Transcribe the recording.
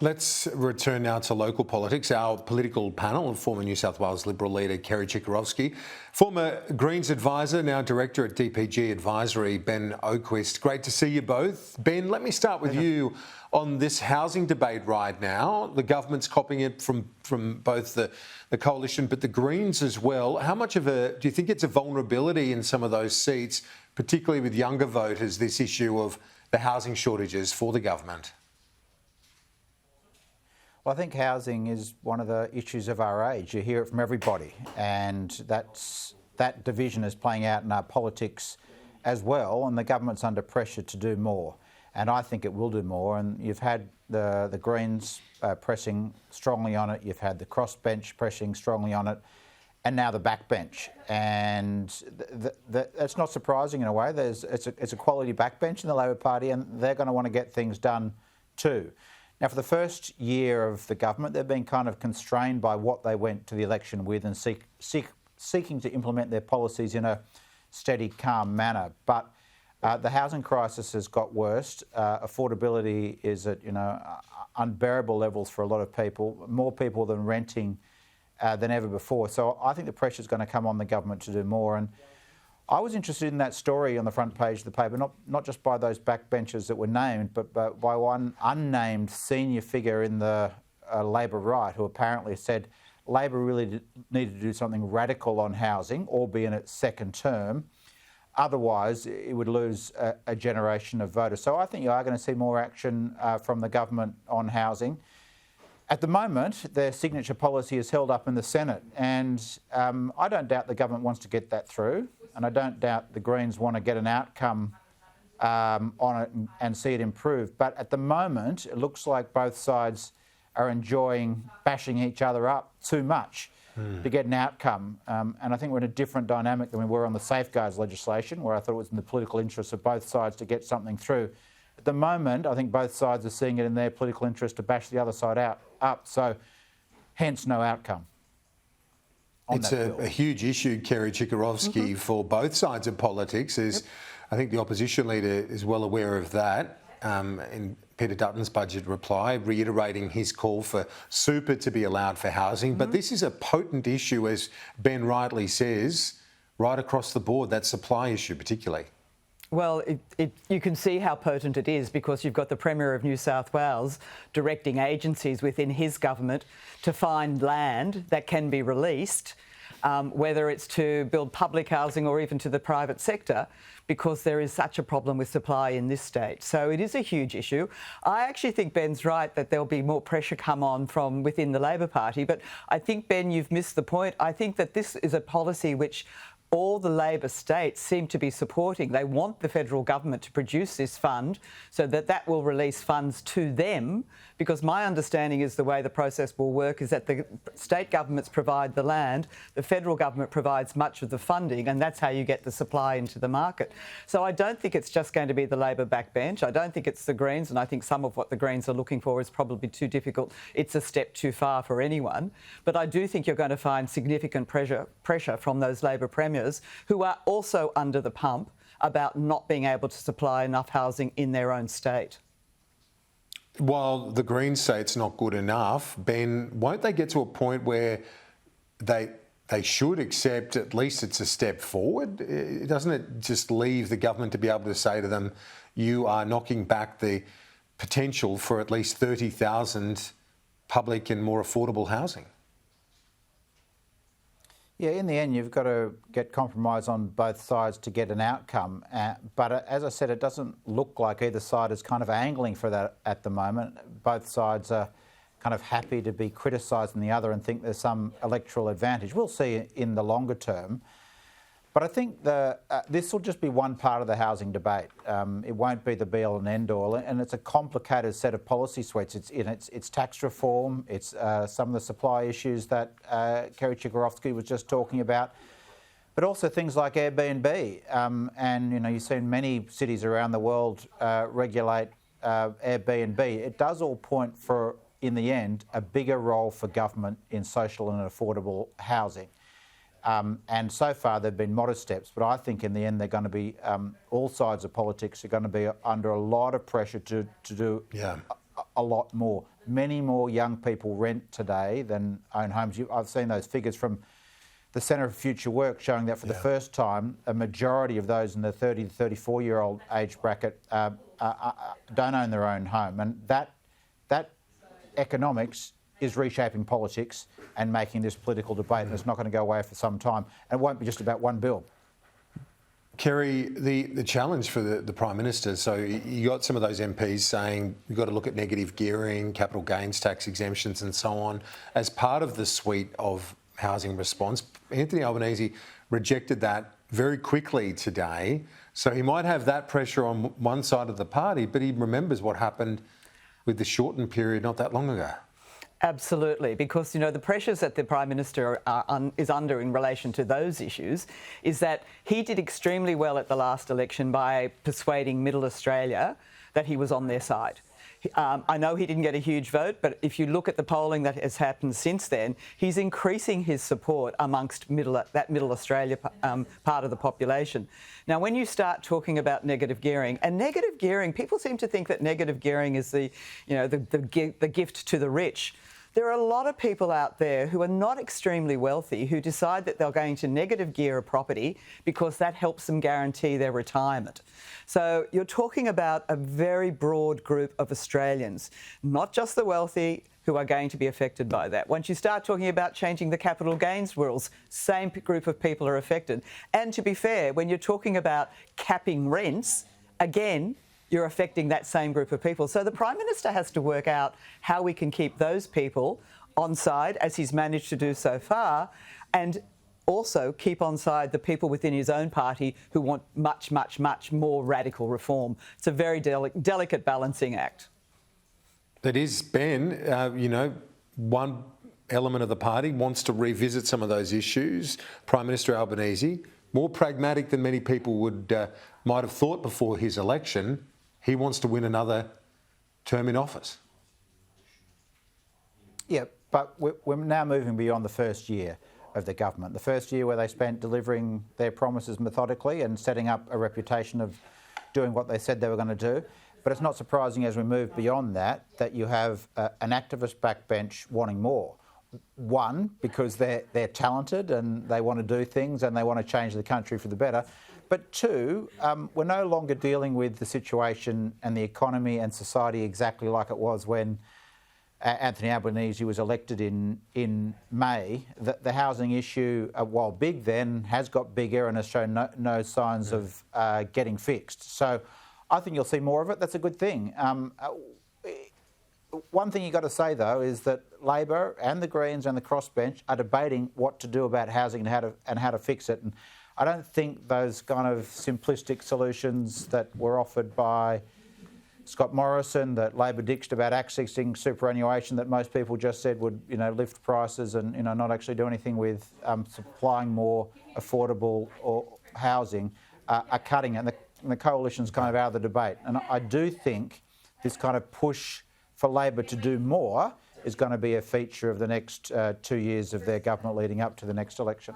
Let's return now to local politics. Our political panel of former New South Wales Liberal leader Kerry Chikarovski, former Greens advisor, now director at DPG Advisory, Ben Oquist. Great to see you both. Ben, let me start with you on this housing debate right now. The government's copying it from both the coalition but the Greens as well. How much of do you think it's a vulnerability in some of those seats, particularly with younger voters, this issue of the housing shortages for the government? Well, I think housing is one of the issues of our age. You hear it from everybody, and that division is playing out in our politics as well, and the government's under pressure to do more. And I think it will do more, and you've had the Greens pressing strongly on it, you've had the crossbench pressing strongly on it, and now the backbench. And that's not surprising in a way. It's a quality backbench in the Labor Party, and they're going to want to get things done too. Now, for the first year of the government, they've been kind of constrained by what they went to the election with and seeking to implement their policies in a steady, calm manner. But the housing crisis has got worse. Affordability is at unbearable levels for a lot of people, more people than renting than ever before. So I think the pressure is going to come on the government to do more. And I was interested in that story on the front page of the paper, not just by those backbenchers that were named, but by one unnamed senior figure in the Labor right who apparently said Labor really needed to do something radical on housing, albeit in its second term. Otherwise, it would lose a generation of voters. So I think you are going to see more action from the government on housing. At the moment, their signature policy is held up in the Senate, and I don't doubt the government wants to get that through, and I don't doubt the Greens want to get an outcome on it and see it improve. But at the moment, it looks like both sides are enjoying bashing each other up too much to get an outcome. And I think we're in a different dynamic than we were on the safeguards legislation, where I thought it was in the political interest of both sides to get something through. At the moment, I think both sides are seeing it in their political interest to bash the other side up. So, hence, no outcome. It's a huge issue, Kerry Chikarovski, for both sides of politics. I think the opposition leader is well aware of that. In Peter Dutton's budget reply, reiterating his call for super to be allowed for housing. But this is a potent issue, as Ben rightly says, right across the board, that supply issue particularly. Well, you can see how potent it is because you've got the Premier of New South Wales directing agencies within his government to find land that can be released, whether it's to build public housing or even to the private sector, because there is such a problem with supply in this state. So it is a huge issue. I actually think Ben's right that there'll be more pressure come on from within the Labor Party, but I think, Ben, you've missed the point. I think that this is a policy which all the Labor states seem to be supporting. They want the federal government to produce this fund so that will release funds to them, because my understanding is the way the process will work is that the state governments provide the land, the federal government provides much of the funding, and that's how you get the supply into the market. So I don't think it's just going to be the Labor backbench. I don't think it's the Greens, and I think some of what the Greens are looking for is probably too difficult. It's a step too far for anyone. But I do think you're going to find significant pressure from those Labor premiers who are also under the pump about not being able to supply enough housing in their own state. While the Greens say it's not good enough, Ben, won't they get to a point where they should accept at least it's a step forward? Doesn't it just leave the government to be able to say to them, you are knocking back the potential for at least 30,000 public and more affordable housing? Yeah, in the end, you've got to get compromise on both sides to get an outcome. But as I said, it doesn't look like either side is kind of angling for that at the moment. Both sides are kind of happy to be criticising the other and think there's some electoral advantage. We'll see in the longer term. But I think this will just be one part of the housing debate. It won't be the be-all and end-all, and it's a complicated set of policy suites. It's tax reform, it's some of the supply issues that Kerry Chikarovski was just talking about, but also things like Airbnb. And you've seen many cities around the world regulate Airbnb. It does all point for, in the end, a bigger role for government in social and affordable housing. And so far they've been modest steps, but I think in the end they're going to be, all sides of politics are going to be under a lot of pressure to do a lot more. many more young people rent today than own homes. I've seen those figures from the Centre for Future Work showing that for the first time, a majority of those in the 30 to 34-year-old age bracket don't own their own home. And that economics is reshaping politics and making this political debate, and it's not going to go away for some time. And it won't be just about one bill. Kerry, the challenge for the Prime Minister, so you got some of those MPs saying you've got to look at negative gearing, capital gains tax exemptions and so on as part of the suite of housing response. Anthony Albanese rejected that very quickly today, so he might have that pressure on one side of the party, but he remembers what happened with the shortened period not that long ago. Absolutely, because the pressures that the Prime Minister is under in relation to those issues is that he did extremely well at the last election by persuading Middle Australia that he was on their side. I know he didn't get a huge vote, but if you look at the polling that has happened since then, he's increasing his support amongst that Middle Australia part of the population. Now, when you start talking about negative gearing, people seem to think that negative gearing is the gift to the rich. There are a lot of people out there who are not extremely wealthy who decide that they're going to negative gear a property because that helps them guarantee their retirement. So you're talking about a very broad group of Australians, not just the wealthy, who are going to be affected by that. Once you start talking about changing the capital gains rules, same group of people are affected. And to be fair, when you're talking about capping rents, again, you're affecting that same group of people. So the Prime Minister has to work out how we can keep those people on side, as he's managed to do so far, and also keep on side the people within his own party who want much, much, much more radical reform. It's a very delicate balancing act. That is, Ben, one element of the party wants to revisit some of those issues. Prime Minister Albanese, more pragmatic than many people might have thought before his election. He wants to win another term in office. Yeah, but we're now moving beyond the first year of the government. The first year where they spent delivering their promises methodically and setting up a reputation of doing what they said they were going to do. But it's not surprising as we move beyond that you have an activist backbench wanting more. One, because they're talented and they want to do things and they want to change the country for the better. But two, we're no longer dealing with the situation and the economy and society exactly like it was when Anthony Albanese was elected in May. The housing issue, while big then, has got bigger and has shown no signs of getting fixed. So I think you'll see more of it. That's a good thing. One thing you've got to say, though, is that Labor and the Greens and the crossbench are debating what to do about housing and how to fix it. And I don't think those kind of simplistic solutions that were offered by Scott Morrison, that Labor ditched about accessing superannuation, that most people just said would, lift prices and, not actually do anything with supplying more affordable housing, are cutting it. And the coalition's kind of out of the debate. And I do think this kind of push for Labor to do more is going to be a feature of the next 2 years of their government leading up to the next election.